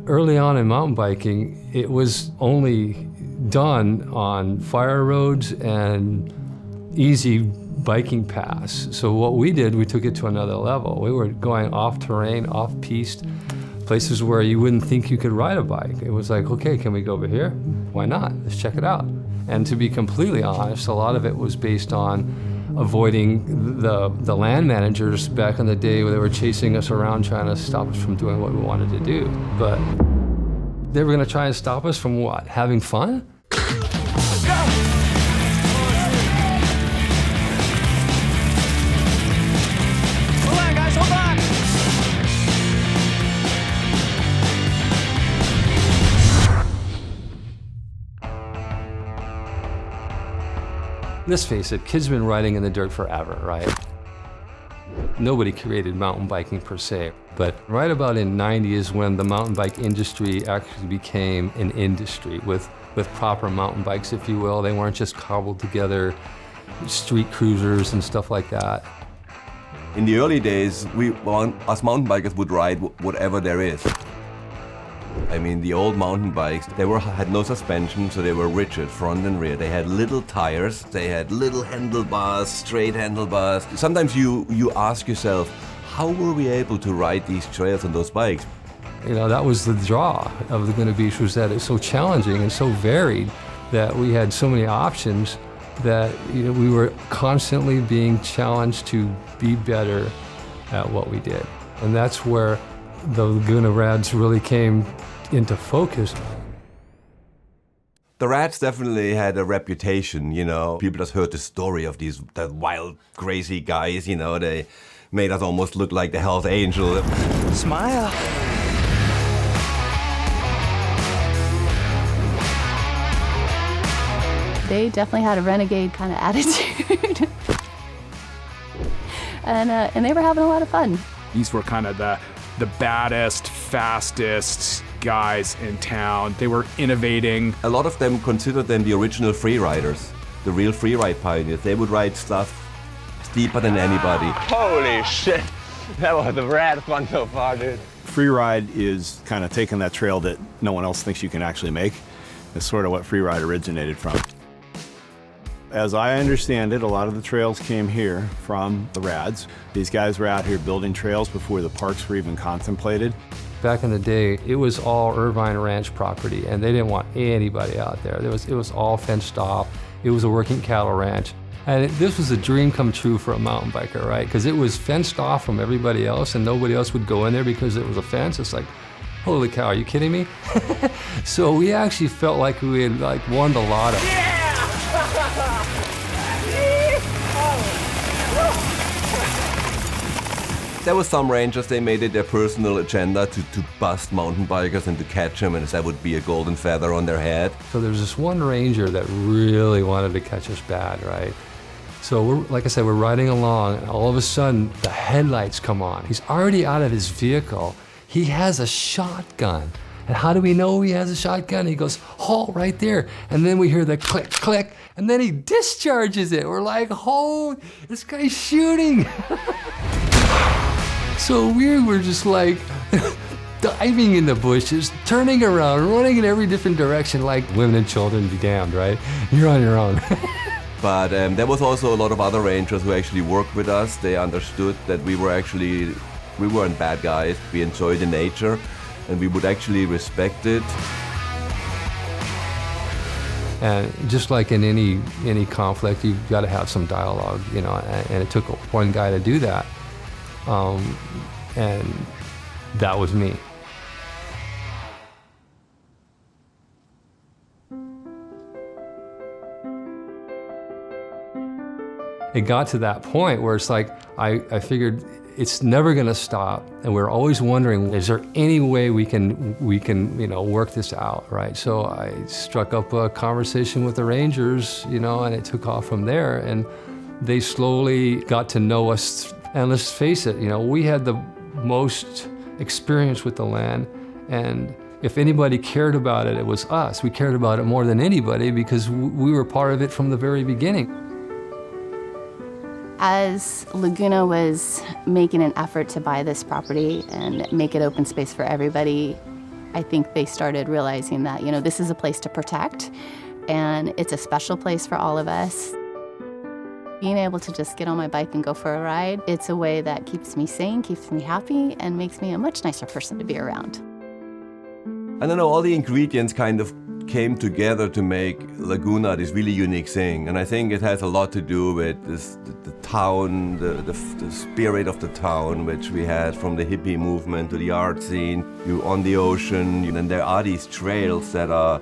Early on in mountain biking, it was only done on fire roads and easy biking paths. So what we did, we took it to another level. We were going off terrain, off piste, places where you wouldn't think you could ride a bike. It was like, okay, can we go over here? Why not? Let's check it out. And to be completely honest, a lot of it was based on avoiding the land managers back in the day where they were chasing us around trying to stop us from doing what we wanted to do. But they were gonna try and stop us from what? Having fun? Let's face it, kids have been riding in the dirt forever, right? Nobody created mountain biking per se, but right about in '90 is when the mountain bike industry actually became an industry with proper mountain bikes, if you will. They weren't just cobbled together street cruisers and stuff like that. In the early days, us mountain bikers would ride whatever there is. I mean, the old mountain bikes, had no suspension, so they were rigid, front and rear. They had little tires, they had little handlebars, straight handlebars. Sometimes you ask yourself, how were we able to ride these trails on those bikes? You know, that was the draw of Laguna Beach, was that it's so challenging and so varied that we had so many options that, you know, we were constantly being challenged to be better at what we did. And that's where the Laguna Rads really came into focus. The Rats definitely had a reputation, you know. People just heard the story of the wild, crazy guys, you know. They made us almost look like the Hells Angels. Smile. They definitely had a renegade kind of attitude. And they were having a lot of fun. These were kind of the baddest, fastest guys in town. They were innovating. A lot of them considered them the original freeriders, the real freeride pioneers. They would ride stuff steeper than anybody. Holy shit, that was a rad fun so far, dude. Freeride is kind of taking that trail that no one else thinks you can actually make. It's sort of what freeride originated from. As I understand it, a lot of the trails came here from the Rads. These guys were out here building trails before the parks were even contemplated. Back in the day, it was all Irvine Ranch property, and they didn't want anybody out there. It was all fenced off. It was a working cattle ranch. And this was a dream come true for a mountain biker, right? Because it was fenced off from everybody else, and nobody else would go in there because it was a fence. It's like, holy cow, are you kidding me? So we actually felt like we had won the lotto. Yeah! There were some rangers, they made it their personal agenda to bust mountain bikers and to catch them, and that would be a golden feather on their head. So there's this one ranger that really wanted to catch us bad, right? So like I said, we're riding along, and all of a sudden the headlights come on. He's already out of his vehicle. He has a shotgun. And how do we know he has a shotgun? He goes, halt right there. And then we hear the click, click, and then he discharges it. We're like, oh, this guy's shooting. So we were just like diving in the bushes, turning around, running in every different direction, like women and children be damned, right? You're on your own. But there was also a lot of other rangers who actually worked with us. They understood that we weren't bad guys. We enjoyed the nature, and we would actually respect it. And just like in any conflict, you've got to have some dialogue, you know, and it took one guy to do that. And that was me. It got to that point where it's like, I figured it's never gonna stop, and we're always wondering, is there any way we can you know, work this out, right? So I struck up a conversation with the Rangers, you know, and it took off from there, and they slowly got to know us. And let's face it, you know, we had the most experience with the land, and if anybody cared about it, it was us. We cared about it more than anybody because we were part of it from the very beginning. As Laguna was making an effort to buy this property and make it open space for everybody, I think they started realizing that, this is a place to protect, and it's a special place for all of us. Being able to just get on my bike and go for a ride, it's a way that keeps me sane, keeps me happy, and makes me a much nicer person to be around. I don't know, all the ingredients kind of came together to make Laguna this really unique thing. And I think it has a lot to do with the town, the spirit of the town, which we had from the hippie movement to the art scene. You're on the ocean, and there are these trails that are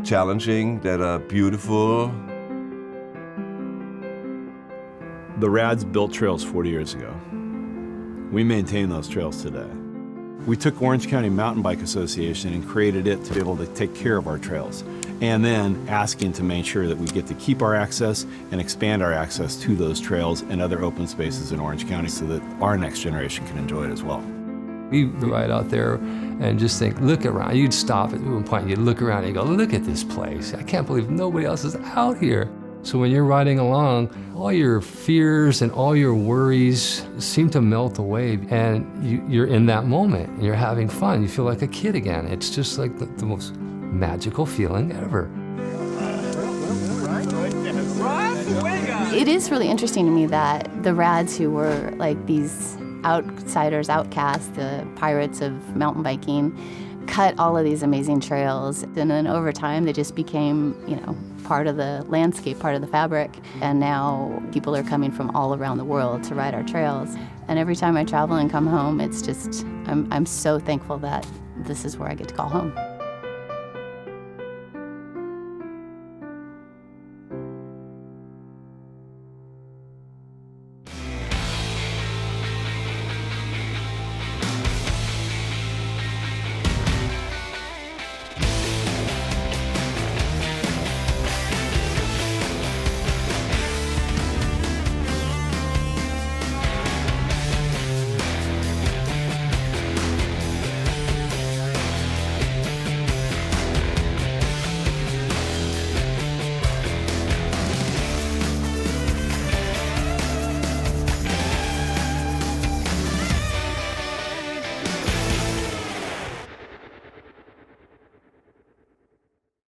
challenging, that are beautiful. The Rads built trails 40 years ago. We maintain those trails today. We took Orange County Mountain Bike Association and created it to be able to take care of our trails, and then asking to make sure that we get to keep our access and expand our access to those trails and other open spaces in Orange County so that our next generation can enjoy it as well. We ride out there and just think, look around. You'd stop at one point, you'd look around and you go, look at this place. I can't believe nobody else is out here. So when you're riding along, all your fears and all your worries seem to melt away, and you're in that moment, and you're having fun. You feel like a kid again. It's just like the most magical feeling ever. It is really interesting to me that the Rads, who were like these outsiders, outcasts, the pirates of mountain biking, cut all of these amazing trails. And then over time, they just became, part of the landscape, part of the fabric. And now people are coming from all around the world to ride our trails. And every time I travel and come home, it's just, I'm so thankful that this is where I get to call home.